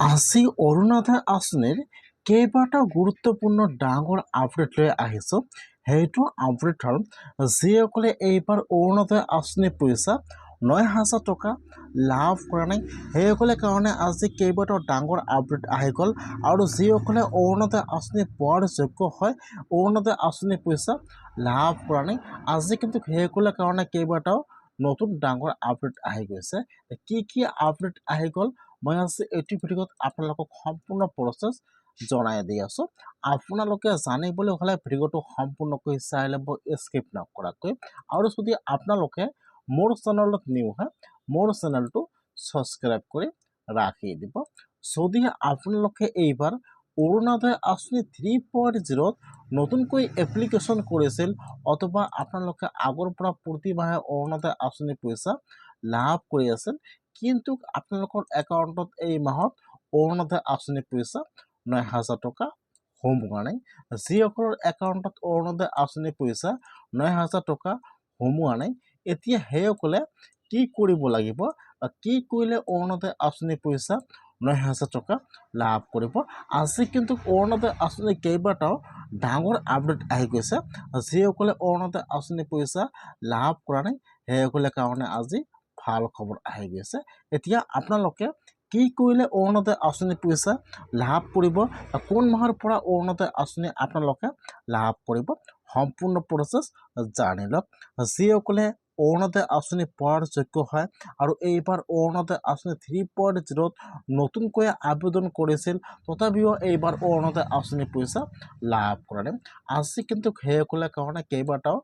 আজি অৰুণোদয় আঁচনিৰ কেইবাটাও গুৰুত্বপূৰ্ণ ডাঙৰ আপডেট লৈ আহিছোঁ। সেইটো আপডেট হ'ল যিসকলে এইবাৰ অৰুণোদয় আঁচনি পইচা ৯,০০০ টকা লাভ কৰা নাই সেইসকলে কাৰণে আজি কেইবাটাও ডাঙৰ আপডেট আহি গ'ল। আৰু যিসকলে অৰুণোদয় আঁচনি পোৱাৰ যোগ্য হয়, অৰুণোদয় আঁচনি পইচা লাভ কৰা নাই, আজি কিন্তু সেইসকলে কাৰণে কেইবাটাও নতুন ডাঙৰ আপডেট আহি গৈছে। কি আপডেট আহি গ'ল মই আজি এইটো ভিডিঅ'ত আপোনালোকক সম্পূৰ্ণ প্ৰচেছ জনাই দি আছোঁ। আপোনালোকে জানিবলৈ হ'লে ভিডিঅ'টো সম্পূৰ্ণকৈ চাই ল'ব, স্কিপ নকৰাকৈ। আৰু যদি আপোনালোকে মোৰ চেনেলত নিউ হয়, মোৰ চেনেলটো ছাবস্ক্ৰাইব কৰি ৰাখি দিব। যদি আপোনালোকে এইবাৰ অৰুণোদয় আঁচনি 3.0 নতুনকৈ এপ্লিকেশ্যন কৰিছিল অথবা আপোনালোকে আগৰ পৰা প্ৰতি মাহে অৰুণোদয় আঁচনি পইচা লাভ কৰি আছিল, কিন্তু আপোনালোকৰ একাউণ্টত এই মাহত অৰুণোদয় আঁচনি পইচা ৯,০০০ টকা সোমোৱা নাই। যিসকলৰ একাউণ্টত অৰুণোদয় আঁচনি পইচা ৯,০০০ টকা সোমোৱা নাই, এতিয়া সেইসকলে কি কৰিব লাগিব বা কি কৰিলে অৰুণোদয় আঁচনি পইচা ৯,০০০ টকা লাভ কৰিব। আজি কিন্তু অৰুণোদয় আঁচনি কেইবাটাও ডাঙৰ আপডেট আহি গৈছে। যিসকলে অৰুণোদয় আঁচনি পইচা লাভ কৰা নাই সেইসকলে কাৰণে আজি ভাল খবৰ আহি গৈছে। এতিয়া আপোনালোকে কি কৰিলে অৰুণোদয় আঁচনি পইচা লাভ কৰিব, কোন মাহৰ পৰা অৰুণোদয় আঁচনি আপোনালোকে লাভ কৰিব, সম্পূৰ্ণ প্ৰচেছ জানি লওক। যিসকলে অৰুণোদয় আঁচনি পোৱাৰ যোগ্য হয় আৰু এইবাৰ অৰুণোদয় আঁচনি 3.0 নতুনকৈ আবেদন কৰিছিল তথাপিও এইবাৰ অৰুণোদয় আঁচনি পইচা লাভ কৰা নাই, আজি কিন্তু সেইসকলে কাৰণে কেইবাটাও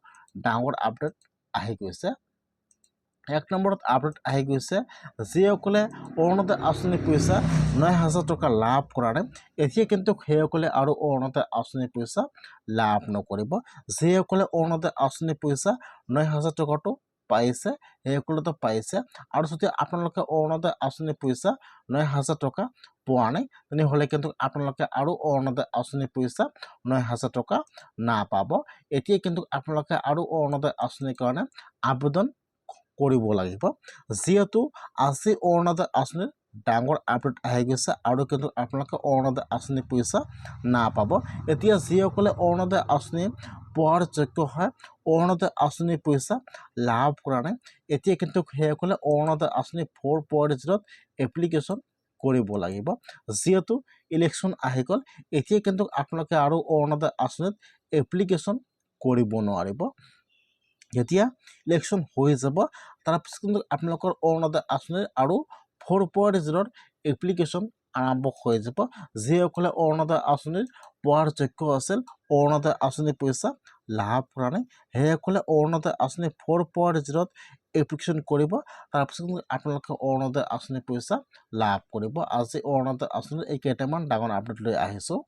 ডাঙৰ আপডেট আহি গৈছে। এক নম্বৰত আপডেট আহি গৈছে, যিসকলে অৰুণোদয় আঁচনি পইচা ৯,০০০ টকা লাভ কৰা নাই, এতিয়া কিন্তু সেইসকলে আৰু অৰুণোদয় আঁচনি পইচা লাভ নকৰিব। যিসকলে অৰুণোদয় আঁচনি পইচা ৯,০০০ টকাটো পাইছে সেইসকলেতো পাইছে, আৰু যদি আপোনালোকে অৰুণোদয় আঁচনি পইচা ৯,০০০ টকা পোৱা নাই তেনেহ'লে কিন্তু আপোনালোকে আৰু অৰুণোদয় আঁচনি পইচা ৯,০০০ টকা নাপাব। এতিয়া কিন্তু আপোনালোকে আৰু অৰুণোদয় আঁচনিৰ কাৰণে আবেদন কৰিব লাগিব, যিহেতু আজি অৰুণোদয় আঁচনিৰ ডাঙৰ আপডেট আহি গৈছে আৰু কিন্তু আপোনালোকে অৰুণোদয় আঁচনি পইচা নাপাব। এতিয়া যিসকলে অৰুণোদয় আঁচনি পোৱাৰ যোগ্য হয়, অৰুণোদয় আঁচনি পইচা লাভ কৰা নাই, এতিয়া কিন্তু সেইসকলে অৰুণোদয় আঁচনি 4.0 এপ্লিকেশ্যন কৰিব লাগিব। যিহেতু ইলেকশ্যন আহি গ'ল, এতিয়া কিন্তু আপোনালোকে আৰু অৰুণোদয় আঁচনিত এপ্লিকেশ্যন কৰিব নোৱাৰিব। যেতিয়া ইলেকশ্যন হৈ যাব তাৰপিছত কিন্তু আপোনালোকৰ অৰুণোদয় আঁচনিৰ আৰু 4.0 এপ্লিকেশ্যন আৰম্ভ হৈ যাব। যিসকলে অৰুণোদয় আঁচনিৰ পোৱাৰ যোগ্য আছিল, অৰুণোদয় আঁচনি পইচা লাভ কৰা নাই, সেইসকলে অৰুণোদয় আঁচনি 4.0 এপ্লিকেশ্যন কৰিব, তাৰপিছত কিন্তু আপোনালোকে অৰুণোদয় আঁচনি পইচা লাভ কৰিব। আজি অৰুণোদয় আঁচনিৰ এই কেইটামান ডাঙৰ আপডেট লৈ আহিছোঁ।